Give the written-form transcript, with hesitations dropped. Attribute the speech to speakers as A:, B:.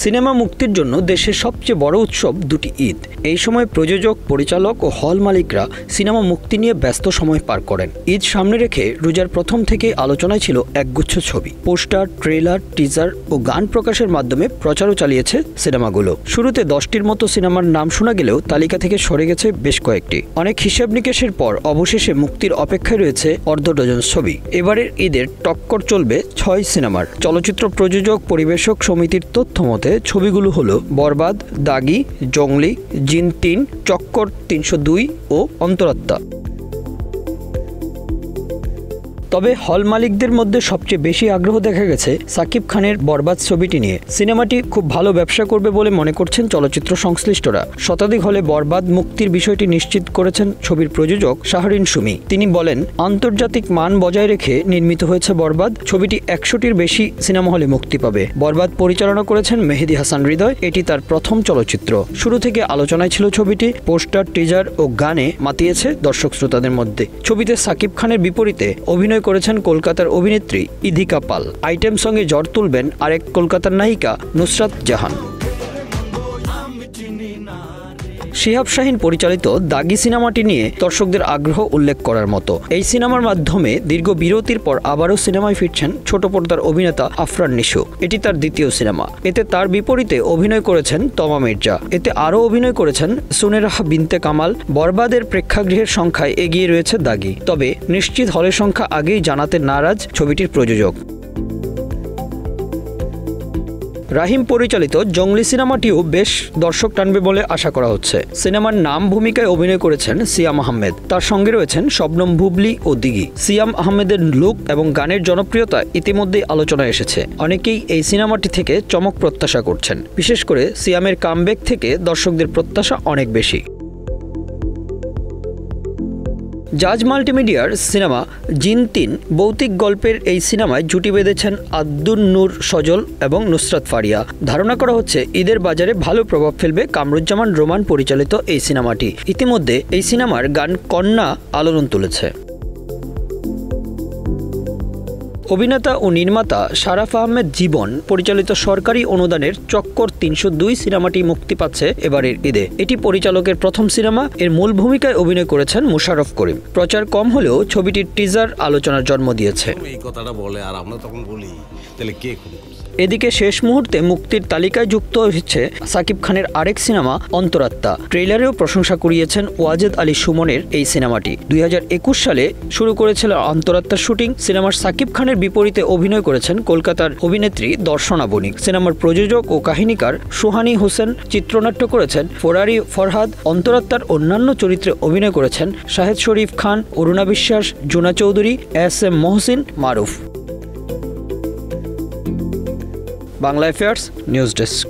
A: Cinema মুক্তির জন্য দেশের সবচেয়ে বড় উৎসব দুটি ঈদ। এই সময় প্রযোজক, পরিচালক ও হল মালিকরা সিনেমা মুক্তি নিয়ে ব্যস্ত সময় পার করেন। ঈদ সামনে রেখে রোজার প্রথম থেকেই আলোচনায় ছিল একগুচ্ছ ছবি, পোস্টার, ট্রেলার, টিজার ও গান প্রকাশের মাধ্যমে প্রচারও চালিয়েছে সিনেমাগুলো। শুরুতে 10টির মতো সিনেমার নাম শোনা গেলেও তালিকা থেকে সরে গেছে বেশ কয়েকটি। অনেক হিসাব নিকেশের পর অবশেষে মুক্তির অপেক্ষায় রয়েছে অর্ধ ডজন ছবি। এবারের ঈদের টক্কর চলবে 6 সিনেমার। চলচ্চিত্র প্রযোজক পরিবেশক সমিতির তথ্য মতে ছবিগুলো হলো বরবাদ, দাগি, জংলি, জিন 3, চক্কর 302 ও অন্তরাত্মা। তবে হল মালিকদের মধ্যে সবচেয়ে বেশি আগ্রহ দেখা গেছে সাকিব খানের বরবাদ ছবিটি নিয়ে। সিনেমাটি খুব ভালো ব্যবসা করবে বলে মনে করছেন চলচ্চিত্র সংশ্লিষ্টরা। শতাধিক হলে বরবাদ মুক্তির বিষয়টি নিশ্চিত করেছেন ছবির প্রযোজক শাহরিন সুমি। তিনি বলেন, আন্তর্জাতিক মান বজায় রেখে নির্মিত হয়েছে বরবাদ। ছবিটি 100টির বেশি সিনেমা হলে মুক্তি পাবে। বরবাদ পরিচালনা করেছেন মেহেদী হাসান হৃদয়। এটি তার প্রথম চলচ্চিত্র। শুরু থেকে আলোচনায় ছিল ছবিটি। পোস্টার, টিজার ও গানে মাতিয়েছে দর্শক শ্রোতাদের মধ্যে। ছবিতে সাকিব খানের বিপরীতে অভিনয় করেছেন কলকাতার অভিনেত্রী ইধিকা পাল। আইটেম সঙ্গে ঝড় তুলবেন আরেক কলকাতার নায়িকা নুসরাত জাহান। শিহাব শাহীন পরিচালিত দাগি সিনেমাটি নিয়ে দর্শকদের আগ্রহ উল্লেখ করার মতো। এই সিনেমার মাধ্যমে দীর্ঘ বিরতির পর আবারও সিনেমায় ফিরছেন ছোট পর্দার অভিনেতা আফরান নিশো। এটি তার দ্বিতীয় সিনেমা। এতে তার বিপরীতে অভিনয় করেছেন তমা মির্জা। এতে আরও অভিনয় করেছেন সুনেরাহ বিনতে কামাল। বরবাদের প্রেক্ষাগৃহের সংখ্যায় এগিয়ে রয়েছে দাগি। তবে নিশ্চিত হলের সংখ্যা আগেই জানাতে নারাজ ছবিটির প্রযোজক। রাহিম পরিচালিত জংলি সিনেমাটিও বেশ দর্শক টানবে বলে আশা করা হচ্ছে। সিনেমার নাম ভূমিকায় অভিনয় করেছেন সিয়াম আহমেদ। তার সঙ্গে রয়েছেন শবনম বুবলি ও দিঘি। সিয়াম আহমেদের লুক এবং গানের জনপ্রিয়তা ইতিমধ্যেই আলোচনায় এসেছে। অনেকেই এই সিনেমাটি থেকে চমক প্রত্যাশা করছেন। বিশেষ করে সিয়ামের কামব্যাক থেকে দর্শকদের প্রত্যাশা অনেক বেশি। জাজ মাল্টিমিডিয়ার সিনেমা জিন 3 ভৌতিক গল্পের এই সিনেমায় জুটি বেঁধেছেন আব্দুন নূর সজল এবং নুসরাত ফারিয়া। ধারণা করা হচ্ছে ঈদের বাজারে ভালো প্রভাব ফেলবে কামরুজ্জামান রোমান পরিচালিত এই সিনেমাটি। ইতিমধ্যে এই সিনেমার গান কন্যা আলোড়ন তুলেছে। অভিনেতা ও নির্মাতা শারাফ আহমেদ জীবন পরিচালিত সরকারি অনুদানের চক্কর 302 সিনেমাটি মুক্তি পাচ্ছে এবারের ঈদে। এটি পরিচালকের প্রথম সিনেমা। এর মূল ভূমিকায় অভিনয় করেছেন মুশাররফ করিম। প্রচার কম হলেও ছবিটির টিজার আলোচনার জন্ম দিয়েছে।
B: এই কথাটা বলে আর আমরা তখন বলি তাহলে কে খুন করছে।
A: এদিকে শেষ মুহূর্তে মুক্তির তালিকায় যুক্ত হয়েছে সাকিব খানের আরেক সিনেমা অন্তরাত্মা। ট্রেলারেও প্রশংসা কুড়িয়েছেন ওয়াজেদ আলী সুমনের এই সিনেমাটি। 2021 সালে শুরু করেছিল অন্তরাত্মার শুটিং। সিনেমার সাকিব খানের বিপরীতে অভিনয় করেছেন কলকাতার অভিনেত্রী দর্শনা বণিক। সিনেমার প্রযোজক ও কাহিনীকার সুহানি হোসেন। চিত্রনাট্য করেছেন ফরারি ফরহাদ। অন্তরাত্মার অন্যান্য চরিত্রে অভিনয় করেছেন শাহেদ শরীফ Khan, Aruna Biswas, Juna Chowdhury, SM Mohsin, Maruf. Bangla affairs news desk.